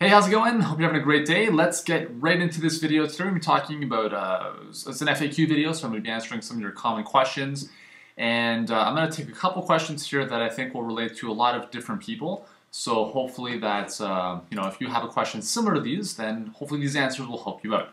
Hey, how's it going? Hope you're having a great day. Let's get right into this video. Today we're going to be talking about, it's an FAQ video, so I'm going to be answering some of your common questions. And I'm going to take a couple questions here that I think will relate to a lot of different people. So hopefully that's, if you have a question similar to these, then hopefully these answers will help you out.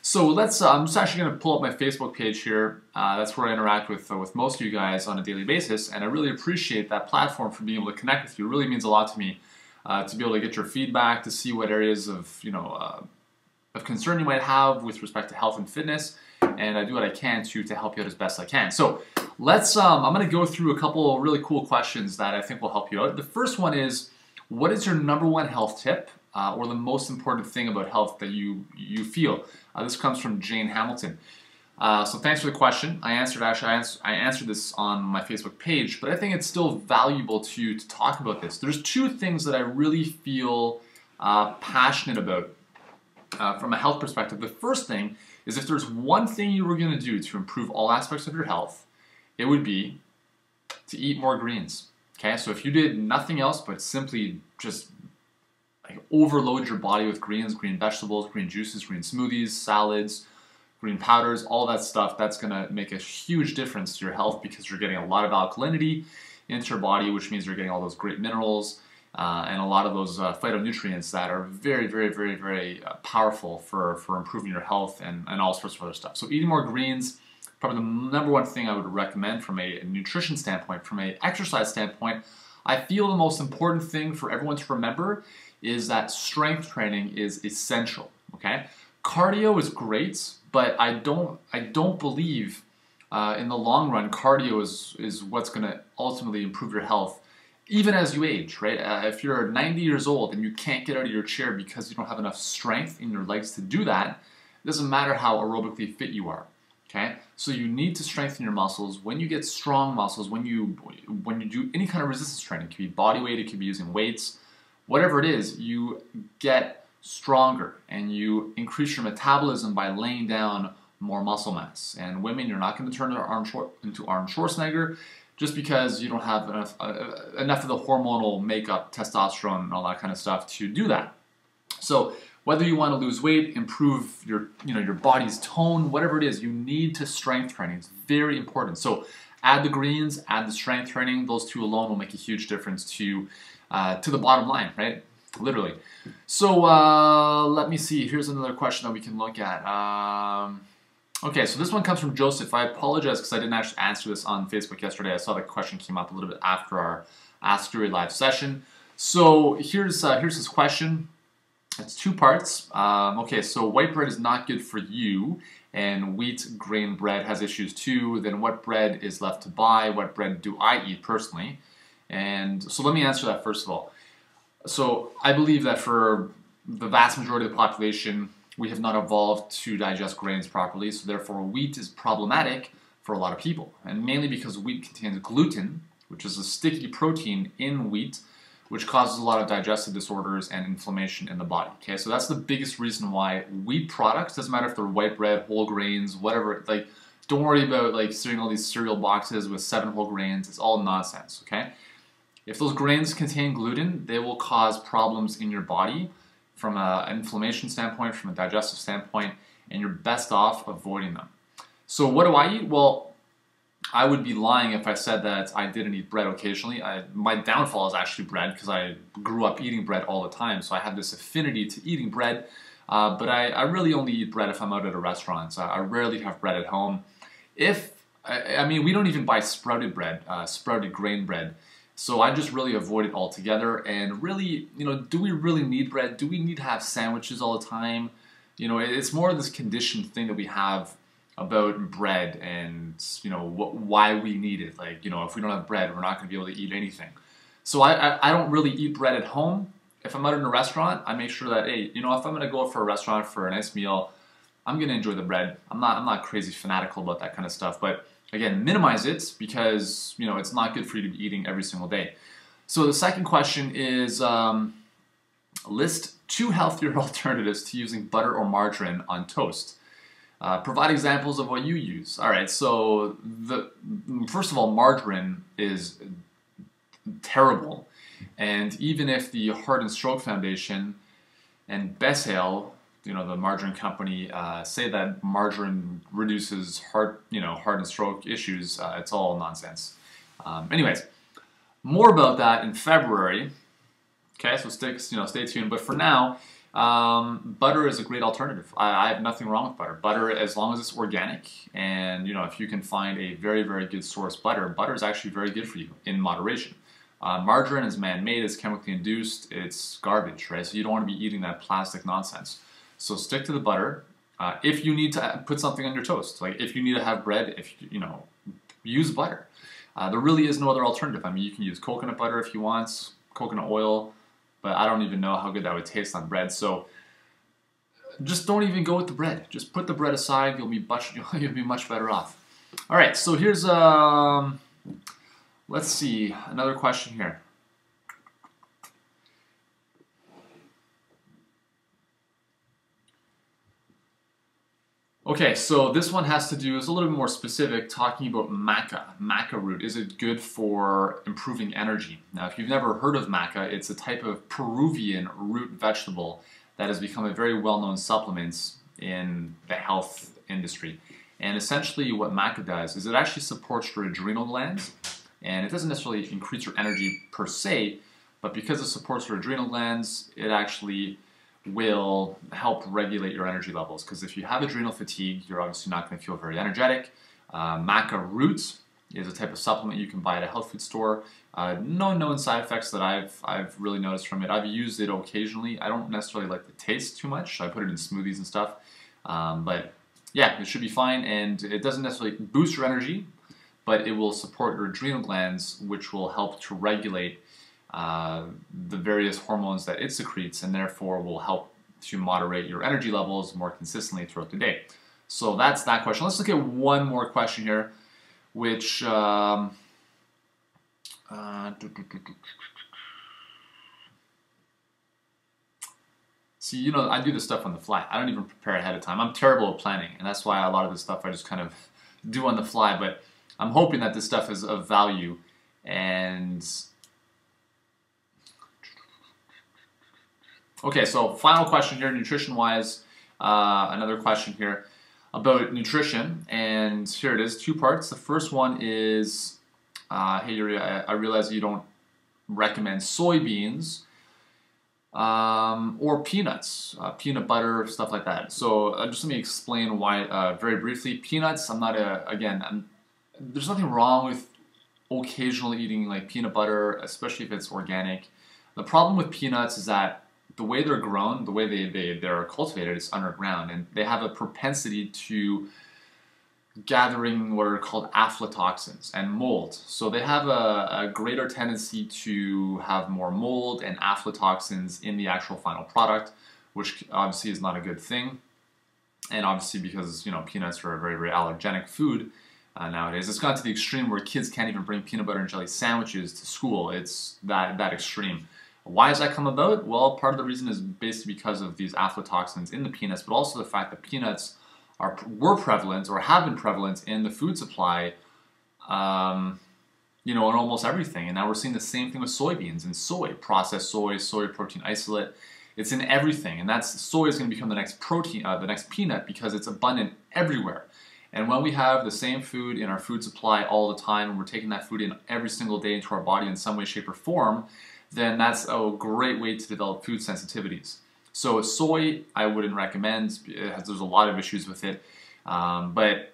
So let's, I'm just actually going to pull up my Facebook page here. That's where I interact with most of you guys on a daily basis. And I really appreciate that platform for being able to connect with you. It really means a lot to me. To be able to get your feedback, to see what areas of of concern you might have with respect to health and fitness, and I do what I can to help you out as best I can. So let's. I'm going to go through a couple really cool questions that I think will help you out. The first one is, what is your #1 health tip or the most important thing about health that you feel? This comes from Jane Hamilton. So thanks for the question. I answered this on my Facebook page, but I think it's still valuable to talk about this. There's two things that I really feel passionate about from a health perspective. The first thing is, if there's one thing you were going to do to improve all aspects of your health, it would be to eat more greens. Okay, so if you did nothing else but simply just overload your body with greens, green vegetables, green juices, green smoothies, salads, green powders, all that stuff, that's going to make a huge difference to your health, because you're getting a lot of alkalinity into your body, which means you're getting all those great minerals and a lot of those phytonutrients that are very, very, very, very powerful for improving your health and all sorts of other stuff. So eating more greens, probably the #1 thing I would recommend from a nutrition standpoint. From an exercise standpoint, I feel the most important thing for everyone to remember is that strength training is essential. Okay, cardio is great, but I don't believe in the long run cardio is what's going to ultimately improve your health, even as you age, right? If you're 90 years old and you can't get out of your chair because you don't have enough strength in your legs to do that, it doesn't matter how aerobically fit you are. Okay, so you need to strengthen your muscles. When you get strong muscles, when you do any kind of resistance training, it could be body weight, it could be using weights, whatever it is, you get stronger and you increase your metabolism by laying down more muscle mass. And women, you're not going to turn into Arnold Schwarzenegger just because you don't have enough of the hormonal makeup, testosterone, and all that kind of stuff to do that. So whether you want to lose weight, improve your body's tone, whatever it is, you need to strength training. It's very important. So add the greens, add the strength training. Those two alone will make a huge difference to the bottom line, right? Literally. So let me see. Here's another question that we can look at. Okay, so this one comes from Joseph. I apologize because I didn't actually answer this on Facebook yesterday. I saw the question came up a little bit after our Ask Gary live session. So here's his question. It's 2 parts. Okay, so white bread is not good for you, and wheat grain bread has issues too. Then what bread is left to buy? What bread do I eat personally? And so let me answer that first of all. So I believe that for the vast majority of the population, we have not evolved to digest grains properly, so therefore wheat is problematic for a lot of people. And mainly because wheat contains gluten, which is a sticky protein in wheat, which causes a lot of digestive disorders and inflammation in the body. Okay, so that's the biggest reason why wheat products, doesn't matter if they're white bread, whole grains, whatever, don't worry about seeing all these cereal boxes with 7 whole grains. It's all nonsense, okay? If those grains contain gluten, they will cause problems in your body from an inflammation standpoint, from a digestive standpoint, and you're best off avoiding them. So what do I eat? Well, I would be lying if I said that I didn't eat bread occasionally. My downfall is actually bread, because I grew up eating bread all the time, so I have this affinity to eating bread, but I really only eat bread if I'm out at a restaurant. So I rarely have bread at home. I mean, we don't even buy sprouted bread, sprouted grain bread. So I just really avoid it altogether. And really, do we really need bread? Do we need to have sandwiches all the time? It's more of this conditioned thing that we have about bread, and why we need it. If we don't have bread, we're not going to be able to eat anything. So I don't really eat bread at home. If I'm out in a restaurant, I make sure that, hey, if I'm going to go for a restaurant for a nice meal, I'm going to enjoy the bread. I'm not crazy fanatical about that kind of stuff, but again, minimize it, because it's not good for you to be eating every single day. So the second question is, list 2 healthier alternatives to using butter or margarine on toast. Provide examples of what you use. All right, so first of all, margarine is terrible, and even if the Heart and Stroke Foundation and Bessel, the margarine company, say that margarine reduces heart and stroke issues. It's all nonsense. Anyways, more about that in February. Okay, so stay tuned. But for now, butter is a great alternative. I have nothing wrong with butter. Butter, as long as it's organic, and if you can find a very, very good source butter is actually very good for you in moderation. Margarine is man-made, it's chemically induced, it's garbage, right? So you don't want to be eating that plastic nonsense. So stick to the butter. If you need to put something on your toast, like if you need to have bread, use butter. There really is no other alternative. I mean, you can use coconut butter if you want, coconut oil, but I don't even know how good that would taste on bread. So just don't even go with the bread. Just put the bread aside. You'll be much better off. All right. So here's let's see, another question here. Okay, so this one has to do, is a little bit more specific, talking about maca. Maca root, is it good for improving energy? Now, if you've never heard of maca, it's a type of Peruvian root vegetable that has become a very well-known supplement in the health industry. And essentially what maca does is it actually supports your adrenal glands, and it doesn't necessarily increase your energy per se, but because it supports your adrenal glands, it actually will help regulate your energy levels. Because if you have adrenal fatigue, you're obviously not going to feel very energetic. Maca root is a type of supplement you can buy at a health food store. No known side effects that I've really noticed from it. I've used it occasionally. I don't necessarily like the taste too much. I put it in smoothies and stuff. But yeah, it should be fine, and it doesn't necessarily boost your energy, but it will support your adrenal glands, which will help to regulate the various hormones that it secretes, and therefore will help to moderate your energy levels more consistently throughout the day. So that's that question. Let's look at one more question here, which see, I do this stuff on the fly. I don't even prepare ahead of time. I'm terrible at planning, and that's why a lot of this stuff I just kind of do on the fly, but I'm hoping that this stuff is of value. And okay, so final question here, nutrition-wise. Another question here about nutrition, and here it is, 2 parts. The first one is, hey Yuri, I realize you don't recommend soybeans or peanuts, peanut butter, stuff like that. So just let me explain why very briefly. Peanuts, I'm not there's nothing wrong with occasionally eating like peanut butter, especially if it's organic. The problem with peanuts is that the way they're grown, the way they're cultivated is underground, and they have a propensity to gathering what are called aflatoxins and mold. So they have a greater tendency to have more mold and aflatoxins in the actual final product, which obviously is not a good thing. And obviously because peanuts are a very, very allergenic food nowadays. It's gone to the extreme where kids can't even bring peanut butter and jelly sandwiches to school. It's that extreme. Why has that come about? Well, part of the reason is basically because of these aflatoxins in the peanuts, but also the fact that peanuts were prevalent or have been prevalent in the food supply, in almost everything. And now we're seeing the same thing with soybeans and soy, processed soy, soy protein isolate. It's in everything, and soy is going to become the next protein, the next peanut, because it's abundant everywhere. And when we have the same food in our food supply all the time, and we're taking that food in every single day into our body in some way, shape, or form, then that's a great way to develop food sensitivities. So soy, I wouldn't recommend. There's a lot of issues with it, but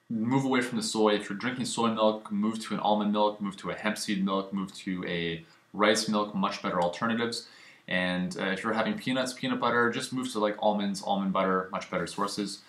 move away from the soy. If you're drinking soy milk, move to an almond milk, move to a hemp seed milk, move to a rice milk, much better alternatives. And if you're having peanuts, peanut butter, just move to like almonds, almond butter, much better sources.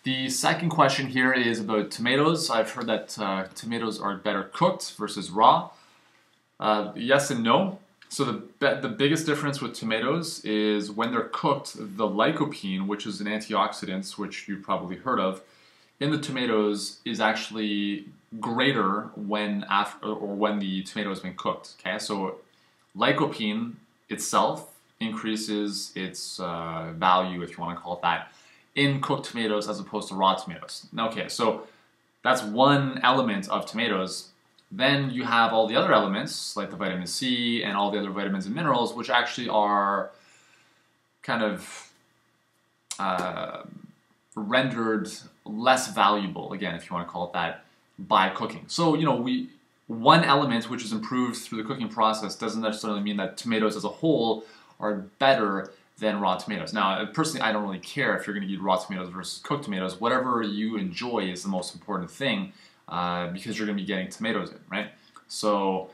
The second question here is about tomatoes. I've heard that tomatoes are better cooked versus raw. Yes and no. So the biggest difference with tomatoes is when they're cooked, the lycopene, which is an antioxidant, which you've probably heard of, in the tomatoes is actually greater when the tomato has been cooked. Okay, so lycopene itself increases its value, if you want to call it that, in cooked tomatoes as opposed to raw tomatoes. Okay, so that's one element of tomatoes. Then you have all the other elements, like the vitamin C and all the other vitamins and minerals, which actually are kind of rendered less valuable, again, if you want to call it that, by cooking. So, you know, one element which is improved through the cooking process doesn't necessarily mean that tomatoes as a whole are better than raw tomatoes. Now, personally, I don't really care if you're going to eat raw tomatoes versus cooked tomatoes. Whatever you enjoy is the most important thing because you're going to be getting tomatoes in, right? So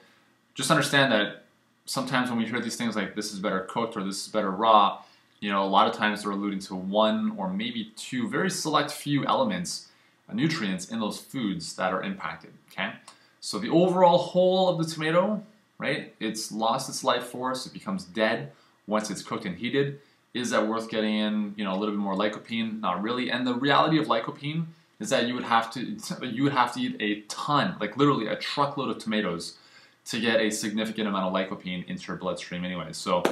just understand that sometimes when we hear these things like this is better cooked or this is better raw, you know, a lot of times they're alluding to one or maybe two very select few elements, nutrients in those foods that are impacted, okay? So the overall whole of the tomato, right, it's lost its life force, it becomes dead once it's cooked and heated. Is that worth getting in, you know, a little bit more lycopene? Not really. And the reality of lycopene is that you would have to eat a ton, like literally a truckload of tomatoes to get a significant amount of lycopene into your bloodstream anyways. So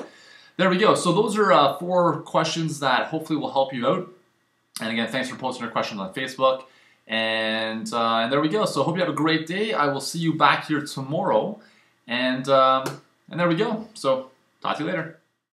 there we go. So those are 4 questions that hopefully will help you out. And again, thanks for posting your questions on Facebook. And there we go. So hope you have a great day. I will see you back here tomorrow. And there we go. So talk to you later.